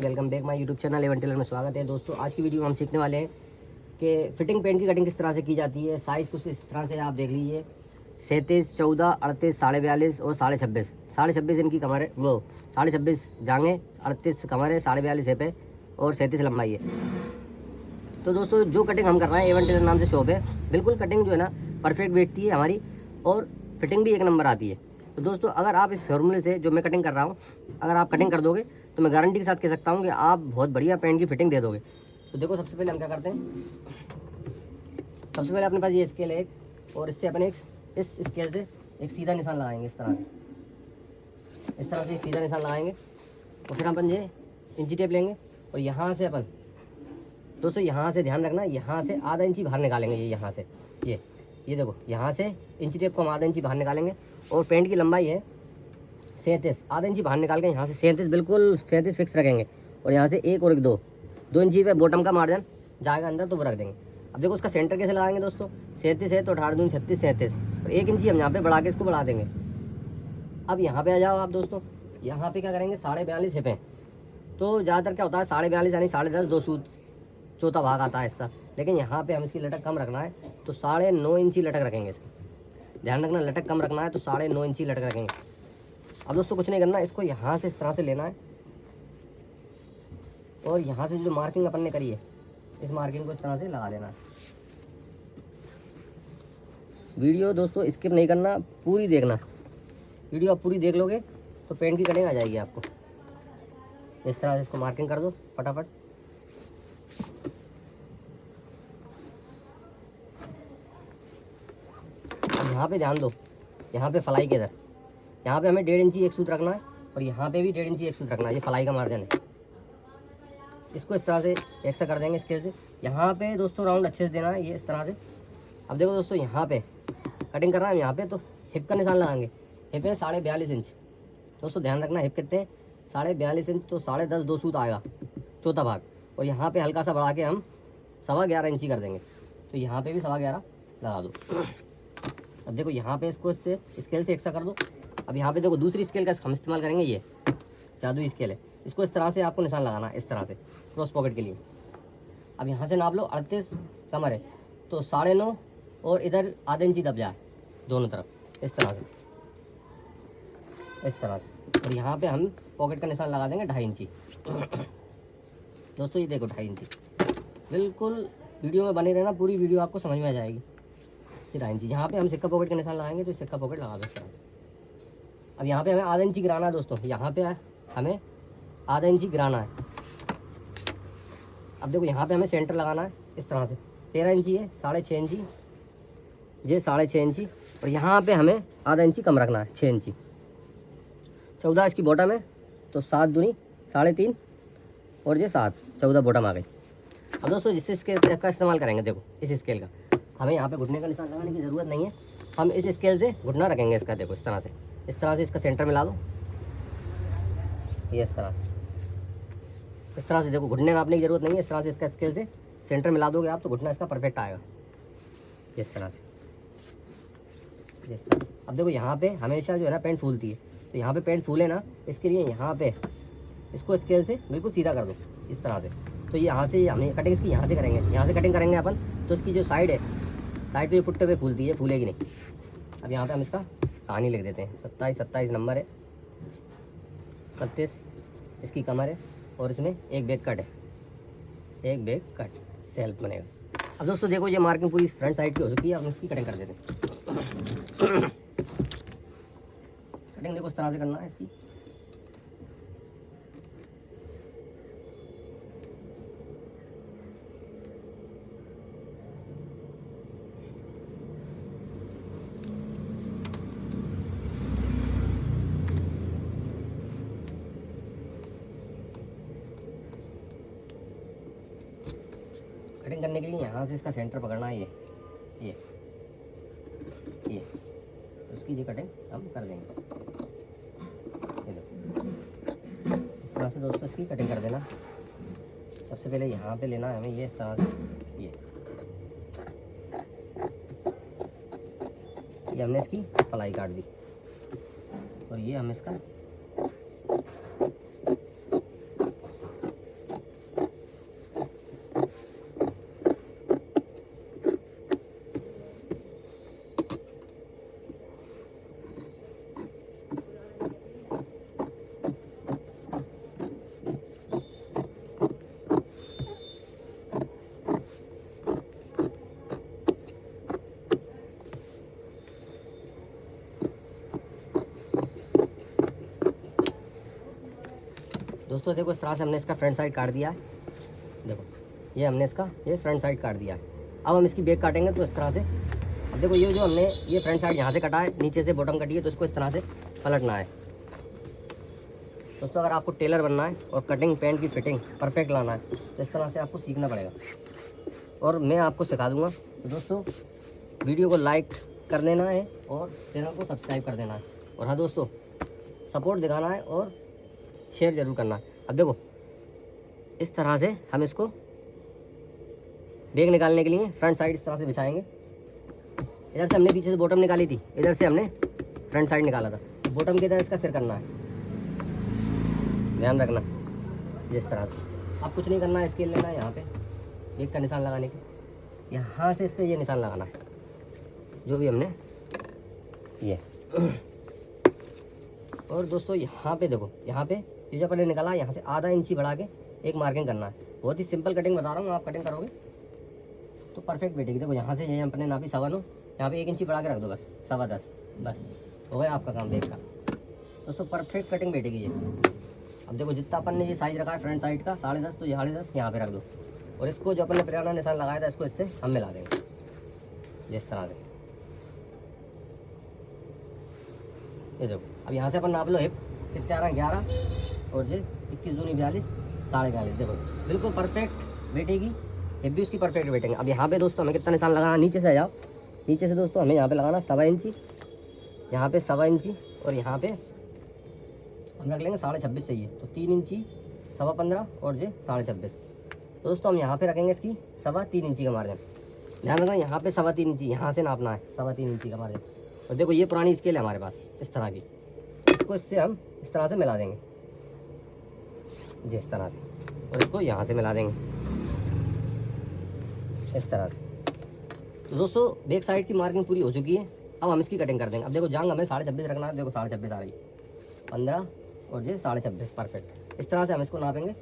Welcome back my YouTube channel Avon tailor में स्वागत है दोस्तों। आज की वीडियो में हम सीखने वाले हैं कि फिटिंग पेंट की कटिंग किस तरह से की जाती है। साइज़ कुछ इस तरह से आप देख लीजिए, 37, 14, 38, 42.5 और 26.5। 26.5 इनकी कमर है, वो 26.5 जांघें, 38 कमर है, 42.5 हिप है और 37 लंबाई है। तो दोस्तों जो कटिंग हम कर रहे हैं, एवन टेलर नाम से शॉप है, बिल्कुल कटिंग जो है ना परफेक्ट बैठती है हमारी और फिटिंग भी एक नंबर आती है। तो दोस्तों अगर आप इस फॉर्मूले से जो मैं कटिंग कर रहा हूँ, अगर आप कटिंग कर दोगे तो मैं गारंटी के साथ कह सकता हूँ कि आप बहुत बढ़िया पेंट की फिटिंग दे दोगे। तो देखो सबसे पहले हम क्या करते हैं, सबसे पहले अपने पास ये स्केल है एक, और इससे अपन एक इस स्केल से एक सीधा निशान लगाएंगे इस तरह से एक सीधा निशान लगाएंगे। और फिर अपन ये इंची टेप लेंगे और यहाँ से अपन दोस्तों यहाँ से ध्यान रखना, यहाँ से आधा इंची बाहर निकालेंगे। ये यहाँ से ये देखो, यहाँ से इंची टेप को हम आधा इंची बाहर निकालेंगे और पेंट की लंबाई है 37, आधा इंची बाहर निकाल के यहाँ से 37 बिल्कुल 37 फिक्स रखेंगे। और यहाँ से एक और एक दो इंची पे बॉटम का मार्जिन जाएगा अंदर, तो वो रख देंगे। अब देखो उसका सेंटर कैसे लगाएंगे दोस्तों, 37 है तो 18 दूनी 36, 37 और 1 इंची हम यहाँ पे बढ़ा के इसको बढ़ा देंगे। अब यहाँ पे आ जाओ आप दोस्तों, यहाँ पे क्या करेंगे, 42.5 हिप है। तो ज़्यादातर क्या होता है 42.5 यानी 10.5 2 सूत चौथा भाग आता है इसका, लेकिन यहाँ पे हम इसकी लटक कम रखना है तो 9.5 इंची लटक रखेंगे इसकी। ध्यान रखना लटक कम रखना है तो 9.5 इंची लटक रखेंगे। अब दोस्तों कुछ नहीं करना, इसको यहाँ से इस तरह से लेना है और यहाँ से जो मार्किंग अपन ने करी है इस मार्किंग को इस तरह से लगा देना है। वीडियो दोस्तों स्किप नहीं करना, पूरी देखना। वीडियो आप पूरी देख लोगे तो पेंट की कटिंग आ जाएगी आपको। इस तरह से इसको मार्किंग कर दो फटाफट। अब यहाँ पे ध्यान दो, यहाँ पे फलाई के इधर, यहाँ पे हमें 1.5 इंची एक सूत रखना है और यहाँ पे भी 1.5 इंची एक सूत रखना है। ये फलाई का मार्जिन है, इसको इस तरह से एक सा कर देंगे स्केल से। यहाँ पे दोस्तों राउंड अच्छे से देना है, ये इस तरह से। अब देखो दोस्तों यहाँ पे कटिंग कर रहा है यहाँ पे, तो हिप का निशान लगाएंगे। हिप है 42.5 इंच। दोस्तों ध्यान रखना हिप कितने 42.5 इंच, तो 10.5 2 सूत आएगा चौथा भाग। और यहाँ पे हल्का सा बढ़ा के हम 11.25 इंची कर देंगे, तो यहाँ पे भी 11.25 लगा दो। अब देखो यहाँ पे इसको इससे स्केल से एक सा कर दो। अब यहाँ पे देखो दूसरी स्केल का हम इस्तेमाल करेंगे, ये जादुई स्केल है। इसको इस तरह से आपको निशान लगाना है, इस तरह से क्रॉस पॉकेट के लिए। अब यहाँ से नाप लो, 38 कमर है तो 9.5 और इधर आधा इंची दब जाए दोनों तरफ, इस तरह से इस तरह से। और यहाँ पे हम पॉकेट का निशान लगा देंगे 2.5 इंची। दोस्तों ये देखो 2.5 इंची, बिल्कुल वीडियो में बने रहना, पूरी वीडियो आपको समझ में आ जाएगी। ये 2.5 इंची यहाँ पे हम सिक्का पॉकेट का निशान लगाएंगे, तो सिक्का पॉकेट लगा दो इस तरह से। अब यहाँ पे हमें आधा इंची गिराना है दोस्तों, यहाँ पे हमें आधा इंची गिराना है। अब देखो यहाँ पे हमें सेंटर लगाना है इस तरह से। 13 इंची है, 6.5 इंची, ये 6.5 इंची और यहाँ पे हमें आधा इंची कम रखना है, 6 इंची। 14 इसकी बॉटम है तो 7 दूनी 3.5 और ये 7, 14 बॉटम आ गई। अब दोस्तों जिस स्केल का इस्तेमाल करेंगे, देखो इस स्केल का हमें यहाँ पे घुटने का निशान लगाने की ज़रूरत नहीं है। हम इस स्केल से घुटना रखेंगे इसका। देखो इस तरह से इसका सेंटर मिला दो, ये इस तरह से देखो घुटने नापने की ज़रूरत नहीं है। इस तरह से इसका स्केल से सेंटर मिला दोगे आप तो घुटना इसका परफेक्ट आएगा, इस तरह से। अब देखो यहाँ पे हमेशा जो है ना पेंट फूलती है, तो यहाँ पे पेंट फूले ना, इसके लिए यहाँ पे इसको स्केल से बिल्कुल सीधा कर दो इस तरह से। तो यहाँ से हमें कटिंग इसकी यहाँ से करेंगे अपन, तो इसकी जो साइड है, साइड पे जो पुट्टे पे फूलती है, फूलेगी नहीं। अब यहाँ पे हम इसका कहानी लिख देते हैं, 27 नंबर है, 31 इसकी कमर है और इसमें एक बैक कट है, एक बैक कट से हेल्प बनेगा। अब दोस्तों देखो ये मार्किंग पूरी फ्रंट साइड की हो चुकी है। अब इसकी कटिंग कर देते हैं। कटिंग देखो इस तरह से करना है इसकी। कटिंग करने के लिए यहाँ से इसका सेंटर पकड़ना है, ये उसकी ये कटिंग हम कर देंगे। ये देखो इस तरह से दोस्तों इसकी कटिंग कर देना। सबसे पहले यहाँ पे लेना है हमें, ये इस तरह से ये हमने इसकी फलाई काट दी और ये हम इसका दोस्तों देखो इस तरह से हमने इसका फ्रंट साइड काट दिया है। देखो ये हमने इसका ये फ्रंट साइड काट दिया है। अब हम इसकी बैक काटेंगे तो इस तरह से। अब देखो ये जो हमने ये फ्रंट साइड यहाँ से कटा है, नीचे से बॉटम कटी है, तो इसको इस तरह से पलटना है। दोस्तों अगर आपको टेलर बनना है और कटिंग पैंट की फिटिंग परफेक्ट लाना है तो इस तरह से आपको सीखना पड़ेगा और मैं आपको सिखा दूंगा। तो दोस्तों वीडियो को लाइक कर देना है और चैनल को सब्सक्राइब कर देना है। और हाँ दोस्तों सपोर्ट दिखाना है और शेयर ज़रूर करना है। अब देखो इस तरह से हम इसको बैग निकालने के लिए फ्रंट साइड इस तरह से बिछाएंगे। इधर से हमने पीछे से बॉटम निकाली थी, इधर से हमने फ्रंट साइड निकाला था। बॉटम की इधर इसका सिर करना है, ध्यान रखना। जिस तरह से अब कुछ नहीं करना है, स्केल लेना है यहाँ पे एक का निशान लगाने के, यहाँ से इस पर ये निशान लगाना है जो भी हमने ये। और दोस्तों यहाँ पे देखो, यहाँ पे ये जो अपने निकाला यहाँ से आधा इंची बढ़ा के एक मार्किंग करना है। बहुत ही सिंपल कटिंग बता रहा हूँ, आप कटिंग करोगे तो परफेक्ट बैठेगी। देखो यहाँ से ये अपने नापी 9.25, यहाँ पे 1 इंची बढ़ा के रख दो, बस 10.25, बस हो गया आपका काम बैग का। दोस्तों परफेक्ट कटिंग बैठेगी ये। अब देखो जितना अपन ने ये साइज रखा है फ्रंट साइड का 10.5, तो ये 10.5 यहाँ पे रख दो। और इसको जो अपन ने पुराना निशान लगाया था इसको इससे हम मिला देंगे जिस तरह से। ये देखो अब यहाँ से अपन नाप लो हिप कितने आ रहा है 11 और ये 21 दूनी 42 42.5। देखो बिल्कुल परफेक्ट बैठेगी, हिप भी उसकी परफेक्ट बैठेंगे। अब यहाँ पे दोस्तों हमें कितना निशान लगाना, नीचे से आ जाओ, नीचे से दोस्तों हमें यहाँ पे लगाना 1.25 इंची, यहाँ पे 1.25 इंची और यहाँ पे हम रख लेंगे 26.5 चाहिए, तो 3 इंची 15.25 और ये 26.5। तो दोस्तों हम यहाँ पे रखेंगे इसकी 3.25 इंची का मार्जिन। ध्यान रखना यहाँ पे 3.25 इंची यहाँ से नापना है, 3.25 इंची का मार्जिन। और देखो ये पुरानी स्केल है हमारे पास इस तरह की, इसको इससे हम इस तरह से मिला देंगे जिस तरह से, और इसको यहाँ से मिला देंगे इस तरह से। तो दोस्तों बैक साइड की मार्किंग पूरी हो चुकी है, अब हम इसकी कटिंग कर देंगे। अब देखो जांग हमें 26.5 रखना है, देखो 26.5 आ रही, 15 और ये 26.5 परफेक्ट। इस तरह से हम इसको नापेंगे।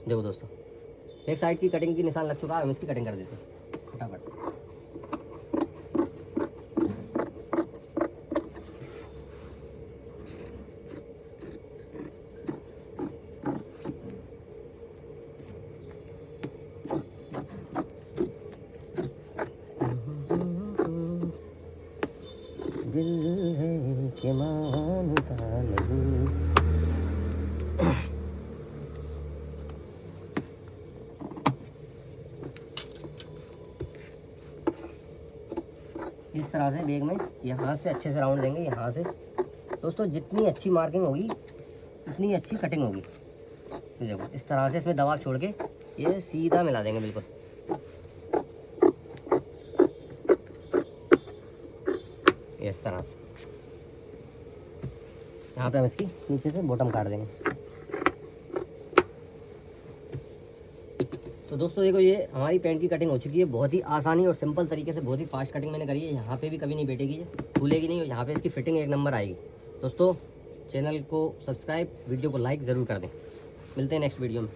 देखो दोस्तों बैक साइड की कटिंग की निशान लग चुका है, हम इसकी कटिंग कर देते हैं फटाफट। दिल है कि मानता नहीं। इस तरह से बैग में यहाँ से अच्छे से राउंड देंगे यहाँ से। दोस्तों जितनी अच्छी मार्किंग होगी उतनी अच्छी कटिंग होगी। देखो इस तरह से इसमें दबाव छोड़ के ये सीधा मिला देंगे बिल्कुल। इस तरह से यहाँ पे हम इसकी नीचे से बॉटम काट देंगे। तो दोस्तों देखो ये हमारी पैंट की कटिंग हो चुकी है, बहुत ही आसानी और सिंपल तरीके से, बहुत ही फास्ट कटिंग मैंने करी है। यहाँ पे भी कभी नहीं बैठेगी, ये फूलेगी नहीं और यहाँ पे इसकी फिटिंग एक नंबर आएगी। दोस्तों चैनल को सब्सक्राइब, वीडियो को लाइक ज़रूर कर दें। मिलते हैं नेक्स्ट वीडियो में।